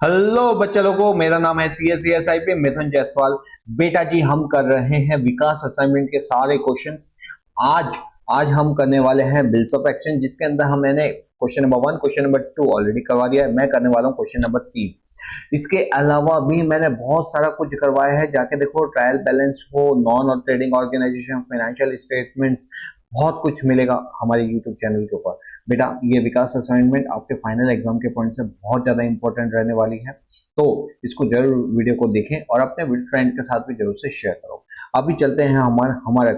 Hello बच्चे लोगों, मेरा नाम है CSCSIP मिथुन जायसवाल। बेटा जी, हम कर रहे हैं विकास असाइनमेंट के सारे क्वेश्चंस। आज आज हम करने वाले हैं बिल्स ऑफ एक्सचेंज, जिसके अंदर मैंने question number 1 question number 2 already करवा दिया है। मैं करने वाला हूँ क्वेश्चन नंबर 3। इसके अलावा भी मैंने बहुत सारा कुछ करवाया है, जाके देखो। ट्रायल बैलेंस हो, नॉन और ट्रेडिंग ऑर्गेनाइजेशन, फाइनेंशियल स्टेटमेंट्स, बहुत कुछ मिलेगा हमारे यूट्यूब चैनल के ऊपर। बेटा, ये विकास असाइनमेंट आपके फाइनल एग्जाम के पॉइंट से बहुत ज्यादा इंपॉर्टेंट रहने वाली है, तो इसको जरूर वीडियो को देखें और अपने फ्रेंड के साथ भी जरूर से शेयर करो। अभी चलते हैं हमारे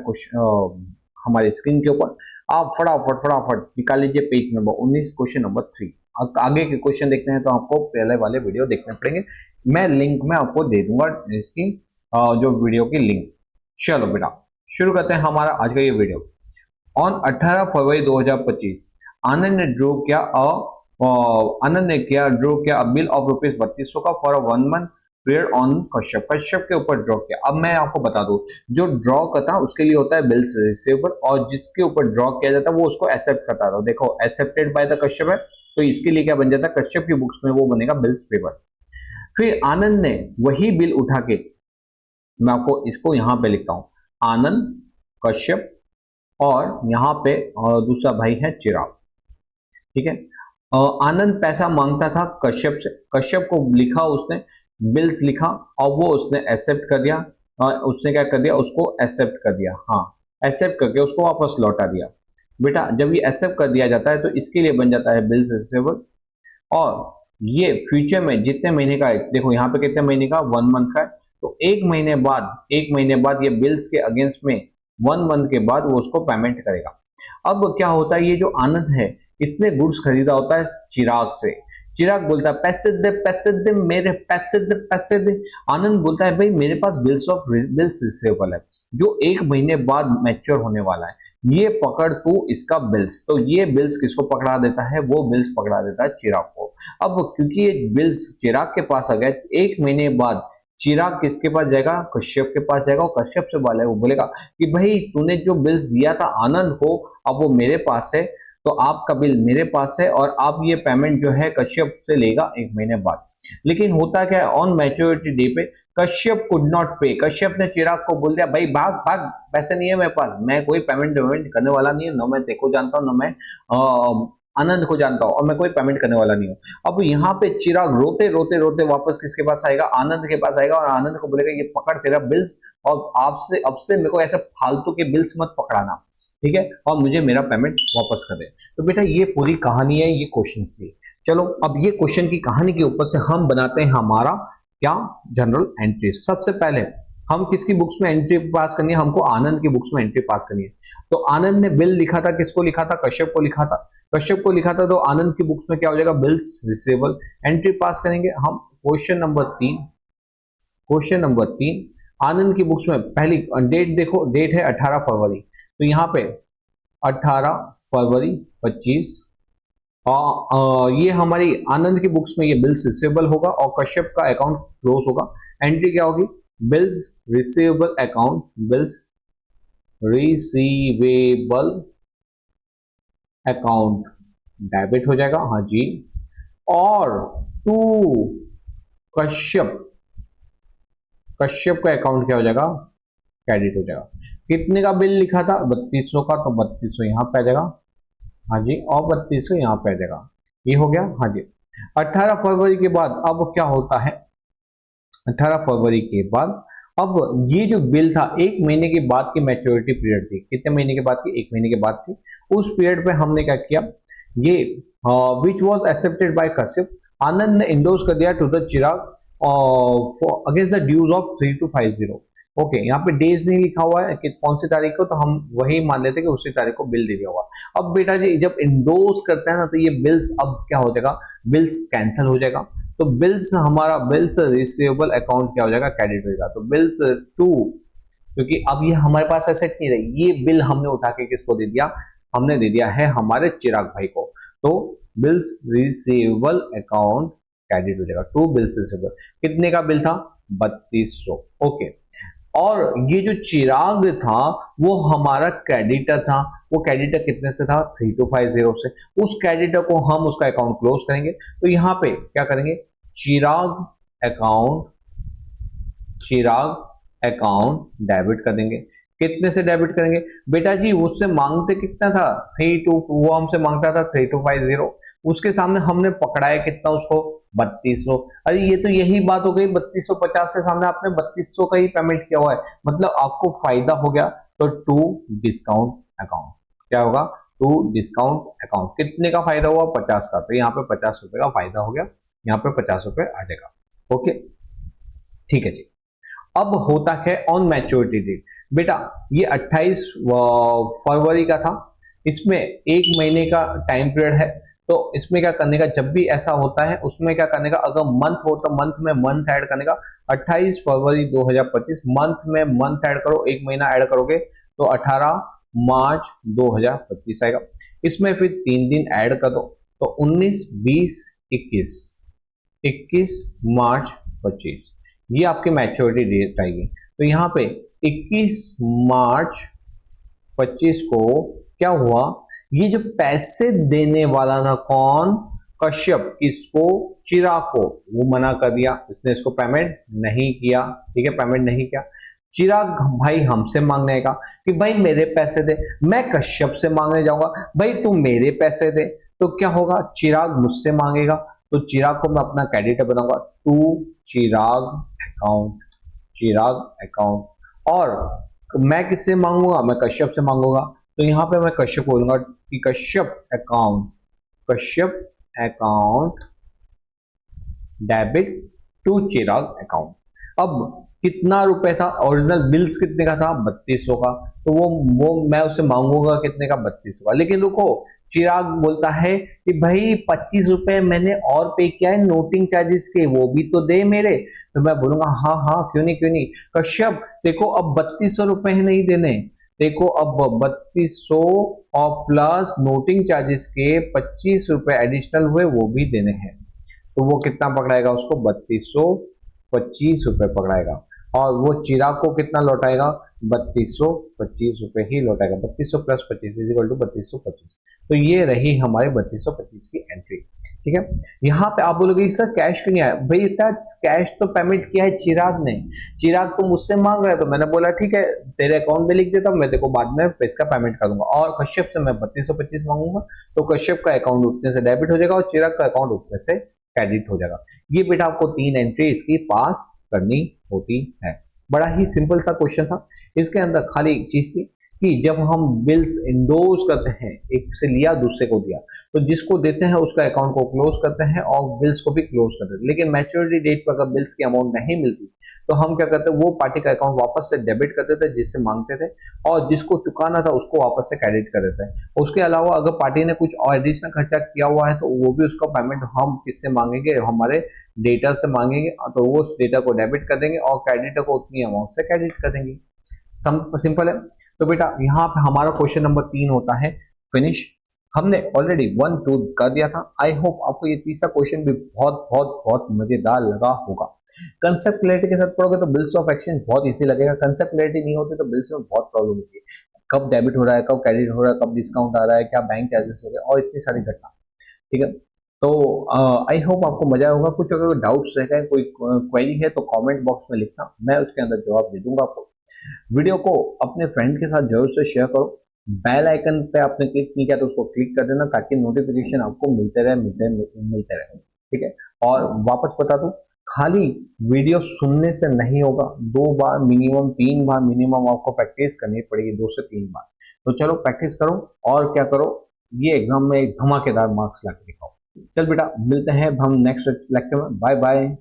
स्क्रीन के ऊपर। आप फटाफट फटाफट निकाल लीजिए पेज नंबर 19 क्वेश्चन नंबर 3। आगे के क्वेश्चन देखते हैं तो आपको पहले वाले वीडियो देखने पड़ेंगे। मैं लिंक में आपको दे दूंगा इसकी, जो वीडियो की लिंक। चलो बेटा, शुरू करते हैं हमारा आज का ये वीडियो। ऑन 18 फरवरी 2025 आनंद ने ड्रॉ किया बिल ऑफ रुपीज 3200 का for 1 month period on Kashyap के ऊपर ड्रॉ किया। अब मैं आपको बता दूं, जो ड्रॉ करता है उसके लिए होता है बिल्स रिसीवेबल, और जिसके ऊपर ड्रॉ किया जाता है वो उसको एक्सेप्ट करता है। देखो, एक्सेप्टेड बाय द कश्यप है, तो इसके लिए क्या बन जाता है, कश्यप की बुक्स में वो बनेगा बिल्स पेपर। फिर आनंद ने वही बिल उठा के, मैं आपको इसको यहां पे लिखता हूं, आनंद, कश्यप और यहाँ पे दूसरा भाई है चिराग। ठीक है। आनंद पैसा मांगता था कश्यप से, कश्यप को लिखा उसने, बिल्स लिखा और वो उसने एक्सेप्ट कर दिया। उसने क्या कर दिया, उसको एक्सेप्ट कर दिया। हाँ, एक्सेप्ट करके उसको वापस लौटा दिया। बेटा, जब ये एक्सेप्ट कर दिया जाता है तो इसके लिए बन जाता है बिल्स रिसीवेबल। और ये फ्यूचर में जितने महीने का है, देखो यहाँ पे कितने महीने का, 1 मंथ का है, तो एक महीने बाद ये बिल्स के अगेंस्ट में 1 मंथ के बाद वो उसको पेमेंट करेगा। अब क्या होता है, ये जो आनंद है इसने गुड्स खरीदा होता है चिराग से। चिराग बोलता है पैसे दे मेरे, पैसे दे। आनंद बोलता है भाई मेरे पास बिल्स रिसीवेबल है जो 1 महीने बाद मैच्योर होने वाला है, ये पकड़ तू इसका बिल्स। तो ये बिल्स किसको पकड़ा देता है, वो बिल्स पकड़ा देता है चिराग को। अब क्योंकि ये बिल्स चिराग के पास आ गया, 1 महीने बाद चिराग किसके पास जाएगा, कश्यप के पास जाएगा, और कश्यप से वो बोलेगा कि भाई तूने जो बिल्स दिया था आनंद को, अब वो मेरे पास है, तो आपका बिल मेरे पास है और आप ये पेमेंट जो है कश्यप से लेगा 1 महीने बाद। लेकिन होता क्या है, ऑन मैच्योरिटी डे पे कश्यप कुड नॉट पे, कश्यप ने चिराग को बोल दिया भाई भाग भाग, पैसे नहीं है मेरे पास, मैं कोई पेमेंट करने वाला नहीं है, ना मैं तेको जानता हूँ, ना मैं आनंद को जानता हूं, और मैं कोई पेमेंट करने वाला नहीं हूं। अब यहाँ पे चिराग रोते रोते रोते वापस किसके पास आएगा, आनंद के पास आएगा, और आनंद को बोलेगा ये पकड़ तेरा बिल्स, और आपसे अब से मेरे को ऐसे फालतू के बिल्स मत पकड़ाना, ठीक है, और मुझे मेरा पेमेंट वापस कर दे। तो बेटा, ये पूरी कहानी है ये क्वेश्चन की। चलो, अब ये क्वेश्चन की कहानी के ऊपर से हम बनाते हैं हमारा क्या, जनरल एंट्री। सबसे पहले हम किसकी बुक्स में एंट्री पास करनी है, हमको आनंद की बुक्स में एंट्री पास करनी है। तो आनंद ने बिल लिखा था, किसको लिखा था, कश्यप को लिखा था। कश्यप को लिखा था, तो आनंद की बुक्स में क्या हो जाएगा, बिल्स रिसीवेबल। एंट्री पास करेंगे हम क्वेश्चन नंबर 3। आनंद की बुक्स में पहली डेट देखो, डेट है 18 फरवरी, तो यहाँ पे 18 फरवरी 25, ये हमारी आनंद की बुक्स में ये बिल्स रिसीवेबल होगा और कश्यप का अकाउंट क्लोज होगा। एंट्री क्या होगी, bills receivable account, bills receivable account debit हो जाएगा, हाँ जी। और टू कश्यप का अकाउंट क्या हो जाएगा, क्रेडिट हो जाएगा। कितने का बिल लिखा था, 3200 का, तो 3200 यहां पे आ जाएगा, हाँ जी, और 3200 यहां पे आ जाएगा, ये हो गया, हाँ जी। 18 फरवरी के बाद अब क्या होता है, 18 फरवरी के बाद अब ये जो बिल था 1 महीने के बाद की मैच्योरिटी पीरियड थी, कितने महीने के बाद की, 1 महीने के बाद थी। उस पीरियड पे हमने क्या किया, ये which was accepted by Kashyap, Anand ने इंडोर्स कर दिया to the Chirag against the dues of 3250। Okay, यहाँ पे डेज नहीं लिखा हुआ है कि कौन सी तारीख को, तो हम वही मान लेते हैं कि उसी तारीख को बिल दे दिया हुआ। अब बेटा जी, जब इंडोर्स करते हैं ना, तो ये बिल्स अब क्या हो जाएगा, बिल्स कैंसिल हो जाएगा, तो बिल्स हमारा बिल्स रिसीवेबल अकाउंट क्या हो जाएगा, क्रेडिट हो जाएगा। तो बिल्स 2, क्योंकि अब ये हमारे पास एसेट नहीं रही, ये बिल हमने उठा के किसको दे दिया, हमने दे दिया है हमारे चिराग भाई को, तो बिल्स रिसीवेबल अकाउंट क्रेडिट हो जाएगा। 2 बिल्स रिसीवेबल, कितने का बिल था, 3200। ओके, और ये जो चिराग था वो हमारा क्रेडिटर था, वो क्रेडिटर कितने से था, 3250 से। उस क्रेडिटर को हम उसका अकाउंट क्लोज करेंगे, तो यहाँ पे क्या करेंगे, चिराग अकाउंट डेबिट कर देंगे। कितने से डेबिट करेंगे बेटा जी? उससे मांगते कितना था 32, वो हमसे मांगता था 3250, उसके सामने हमने पकड़ाया कितना उसको 3200। अरे ये तो यही बात हो गई, 3250 के सामने आपने 3200 का ही पेमेंट किया हुआ है, मतलब आपको फायदा हो गया। तो टू डिस्काउंट अकाउंट क्या होगा? To discount account. कितने का फायदा हुआ? 50 का, तो यहाँ पे 50 रुपए का फायदा हो गया, यहाँ पे 50 रुपए आ जाएगा। ओके ठीक है जी। अब होता है ऑन मैच्योरिटी डेट। बेटा ये 28 फरवरी का था, इसमें एक महीने का टाइम पीरियड है। तो इसमें क्या करने का, जब भी ऐसा होता है उसमें क्या करने का, अगर मंथ हो तो मंथ में मंथ ऐड करने का। 28 फरवरी 2025 मंथ में मंथ ऐड करो, एक महीना ऐड करोगे तो 18 मार्च 2025 आएगा। इसमें फिर 3 दिन ऐड कर दो तो 19, 20, 21, 21 मार्च 25, ये आपकी मैच्योरिटी डेट आएगी। तो यहाँ पे 21 मार्च 25 को क्या हुआ, ये जो पैसे देने वाला था कौन? कश्यप। किसको? चिराग को। वो मना कर दिया, इसने इसको पेमेंट नहीं किया। ठीक है, पेमेंट नहीं किया। चिराग भाई हमसे मांगने आएगा कि भाई मेरे पैसे दे, मैं कश्यप से मांगने जाऊंगा भाई तू मेरे पैसे दे। तो क्या होगा, चिराग मुझसे मांगेगा तो चिराग को मैं अपना क्रेडिटर बनाऊंगा, to Chirag account, Chirag account. और मैं किससे मांगूंगा? मैं कश्यप से मांगूंगा, तो यहां पे मैं कश्यप बोलूंगा कि Kashyap account, Kashyap account debit to Chirag account. अब कितना रुपए था? ओरिजिनल बिल्स कितने का था? 3200 का। तो वो मैं उससे मांगूंगा कितने का? 3200 का। लेकिन रुको, चिराग बोलता है कि भाई 25 रुपए मैंने और पे किया है नोटिंग चार्जेस के, वो भी तो दे मेरे। तो मैं बोलूंगा हाँ हाँ क्यों नहीं क्यों नहीं। कश्यप देखो अब 3200 रुपए ही नहीं देने, देखो अब 3200 और प्लस नोटिंग चार्जेस के 25 रुपए एडिशनल हुए, वो भी देने हैं। तो वो कितना पकड़ाएगा उसको? 3225 रुपए पकड़ाएगा। और वो चिराग को कितना लौटाएगा? 3225 रुपए ही लौटाएगा। 3200 प्लस 25 इज इक्वल टू 3225। तो ये रही हमारे 3225 की एंट्री। ठीक है, यहाँ पे आप बोलोगे सर कैश क्यों नहीं आया? भाई इतना कैश तो पेमेंट किया है चिराग ने, चिराग तो मुझसे मांग रहा है, तो मैंने बोला ठीक है तेरे अकाउंट में लिख देता हूँ, मैं देखो बाद में इसका पेमेंट कर दूंगा। और कश्यप से मैं 3225 मांगूंगा तो कश्यप का अकाउंट उतने से डेबिट हो जाएगा और चिराग का अकाउंट उतने से क्रेडिट हो जाएगा। ये बेटा आपको 3 एंट्री इसकी पास करनी होती है। बड़ा ही सिंपल सा क्वेश्चन था। इसके अंदर खाली एक चीज थी कि जब हम बिल्स इंडोर्स करते हैं, एक से लिया दूसरे को दिया, तो जिसको देते हैं उसका अकाउंट को क्लोज करते हैं और बिल्स को भी क्लोज करते हैं। लेकिन मैच्योरिटी डेट पर अगर बिल्स की अमाउंट नहीं मिलती तो हम क्या करते हैं, वो पार्टी का अकाउंट वापस से डेबिट कर देते हैं जिससे मांगते थे, और जिसको चुकाना था उसको वापस से क्रेडिट कर देते हैं। उसके अलावा अगर पार्टी ने कुछ और एडिशनल खर्चा किया हुआ है तो वो भी उसका पेमेंट हम किससे मांगेंगे? हमारे डेटा से मांगेंगे, तो वो उस डेटा को डेबिट कर देंगे और क्रेडिटर को उतनी अमाउंट से क्रेडिट कर देंगे। सिंपल है। तो बेटा यहाँ पे हमारा क्वेश्चन नंबर 3 होता है फिनिश। हमने ऑलरेडी 1, 2 कर दिया था। आई होप आपको ये तीसरा क्वेश्चन भी बहुत बहुत बहुत मजेदार लगा होगा। कंसेप्ट क्लैरिटी के साथ पढ़ोगे तो बिल्स ऑफ एक्सचेंज बहुत इजी लगेगा। कंसेप्ट क्लैरिटी नहीं होती तो बिल्स में बहुत प्रॉब्लम होती है, कब डेबिट हो रहा है, कब क्रेडिट हो रहा है, कब डिस्काउंट आ रहा है, क्या बैंक चार्जेस हो रहे हैं, और इतनी सारी घटना। ठीक है, तो आई होप आपको मजा आएगा। कुछ अगर डाउट्स रह गए, कोई क्वेरी है तो कमेंट बॉक्स में लिखना, मैं उसके अंदर जवाब दे दूंगा आपको। वीडियो को अपने फ्रेंड के साथ जरूर से शेयर करो। बेल आइकन पे आपने क्लिक नहीं किया तो उसको क्लिक कर देना ताकि नोटिफिकेशन आपको मिलते रहे मिलते रहे। ठीक है, और वापस बता दूं, खाली वीडियो सुनने से नहीं होगा, 2 बार मिनिमम, 3 बार मिनिमम आपको प्रैक्टिस करनी पड़ेगी, 2 से 3 बार। तो चलो प्रैक्टिस करो और क्या करो, ये एग्जाम में एक धमाकेदार मार्क्स ला के दिखाओ। चल बेटा मिलते हैं हम नेक्स्ट लेक्चर में। Bye bye.